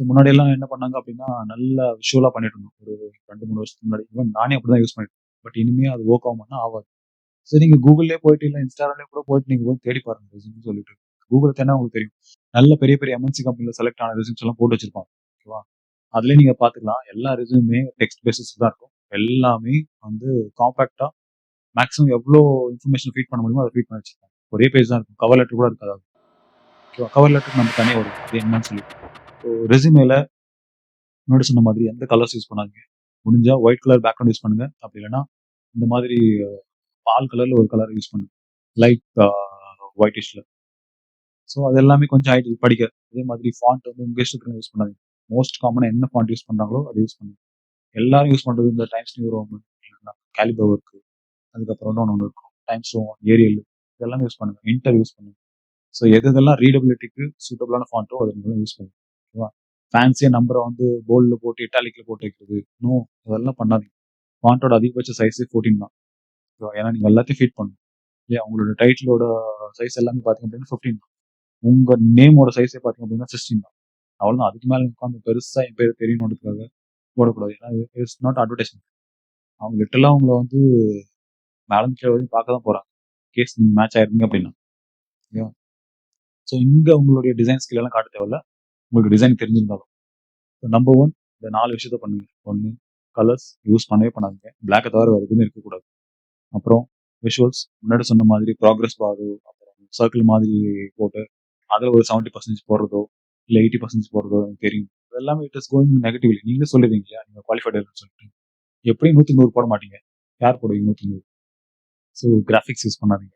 முன்னாடியெல்லாம் என்ன பண்ணாங்க அப்படின்னா, நல்லா விஷுவலா பண்ணிட்டு இருந்தோம். ஒரு 2, 3 வருஷத்துக்கு முன்னாடி. ஈவன் நானே அப்படிதான் யூஸ் பண்ணிட்டு இருக்கேன். பட் இனிமே அது ஒர்க் ஆகுமான்னா ஆவாது. சரி நீங்க கூகுள்லயே போயிட்டு, இல்ல இன்ஸ்டாகிராம்லயே கூட போயிட்டு நீங்க போய் தேடி பாருங்க ரெஸ்யூம்ன்னு சொல்லிட்டு. கூகுள் தேடுனா உங்களுக்கு தெரியும். நல்ல பெரிய பெரிய எம்என்சி கம்பெனில செலக்ட் ஆன ரெஸ்யூம்ஸ் எல்லாம் போட்டு வச்சிருப்பாங்க. ஓகேவா? அதிலயே நீங்க பார்த்துக்கலாம். எல்லா ரெஸ்யூமே டெக்ஸ்ட் பேசிஸ் தான் இருக்கும். எல்லாமே வந்து காம்பேக்ட்டா மேக்ஸிமம் எவ்ளோ இன்ஃபர்மேஷன் ஃபீட் பண்ண முடியுமோ, அத ஃபீட் பண்ணி வச்சிருப்பாங்க. ஒரே பேஜ் தான் இருக்கும். கவர் லெட்டர் கூட இருக்காது. ஓகேவா? கவர் லெட்டருக்கு நம்ம தனியா வரும். அது என்னன்னு சொல்லிட்டு. ஸோ ரெஸ்யூமேல முன்னாடி சொன்ன மாதிரி எந்த கலர்ஸ் யூஸ் பண்ணாதீங்க. முடிஞ்சா ஒயிட் கலர் பேக்ரவுண்ட் யூஸ் பண்ணுங்க. அப்படி இல்லன்னா, இந்த மாதிரி பால் கலர்ல ஒரு கலர் யூஸ் பண்ணுங்க. லைட் ஒயிட்டிஷ்ல. ஸோ அது எல்லாமே கொஞ்சம் ஆயிடுது படிக்க. அதே மாதிரி ஃபாண்ட் வந்து உங்க இஷ்டத்துக்கு யூஸ் பண்ணாதீங்க. மோஸ்ட் காமனா என்ன ஃபாண்ட் யூஸ் பண்றாங்களோ அத யூஸ் பண்ணுங்க. எல்லாரும் யூஸ் பண்றது இந்த டைம்ஸ் நியூ ரோமன், இல்லன்னா கேலிபர் ஒர்க், அதுக்கப்புறம் இன்னொன்னு இருக்கும். டைம்ஸ் ரோமன், ஏரியல் இதெல்லாம் யூஸ் பண்ணுங்க. இன்டர் யூஸ் பண்ணுங்க. ஸோ எதெல்லாம் ரீடபிலிட்டிக்கு சூட்டபிளான ஃபாண்ட்டோ அது மட்டும் யூஸ் பண்ணுங்க. ஓகேவா? ஃபேன்சியா நம்பர வந்து போல்ட்ல போட்டு இட்டாலிக்ல போட்டு வைக்கிறது. நோ அதெல்லாம் பண்ணாதீங்க. ஃபாண்ட்டோட அதிகபட்ச சைஸே 14 தான். ஓகேவா? ஏன்னா நீங்க எல்லாத்தையும் ஃபீட் பண்ணணும். இல்லையா? உங்களோட டைட்டிலோட சைஸ் எல்லாமே பார்த்தீங்க அப்படின்னா 15 தான். உங்க நேமோட சைஸே பார்த்தீங்க அப்படின்னா 16 தான். அவ்வளோதான். அதுக்கு மேல உட்காந்து பெருசா என் பேர் தெரியணுன்றதுக்காக போடக்கூடாது. ஏன்னா இட்ஸ் நாட் அட்வர்டைஸ்மென்ட். அவங்க லிட்டரலா உங்கள வந்து மேல இருந்து கீழ வரைக்கும் பார்க்க தான் போறாங்க. கேஸ் நீங்க மேட்ச் ஆயிருந்தீங்க அப்படின்னா. ஓகேவா? ஸோ இங்க உங்களுடைய டிசைன் ஸ்கில் எல்லாம் காட்ட தேவையில்ல. உங்களுக்கு டிசைன் தெரிஞ்சிருந்தாலும். நம்பர் 1 இந்த 4 விஷயத்த பண்ணுங்க. 1 கலர்ஸ் யூஸ் பண்ணவே பண்ணாதீங்க. பிளாக்க தவிர வேற எதுவுமே இருக்கக்கூடாது. அப்புறம் விஷுவல்ஸ் முன்னாடி சொன்ன மாதிரி ப்ராக்ரஸ் பாரு, அப்புறம் சர்க்கிள் மாதிரி போட்டு அதில ஒரு 70% போடுறதோ, இல்ல 80% போடுறதோ எனக்கு தெரியும். அது எல்லாமே இட் இஸ் கோயிங் நெகட்டிவ்லி. நீங்களே சொல்லிடுவீங்க இல்லையா? நீங்க குவாலிஃபைட் இல்லன்னு சொல்லிட்டு. எப்படியும் 100க்கு 100 போட மாட்டீங்க. யார் போடுவீங்க 100க்கு 100? ஸோ கிராபிக்ஸ் யூஸ் பண்ணாதீங்க.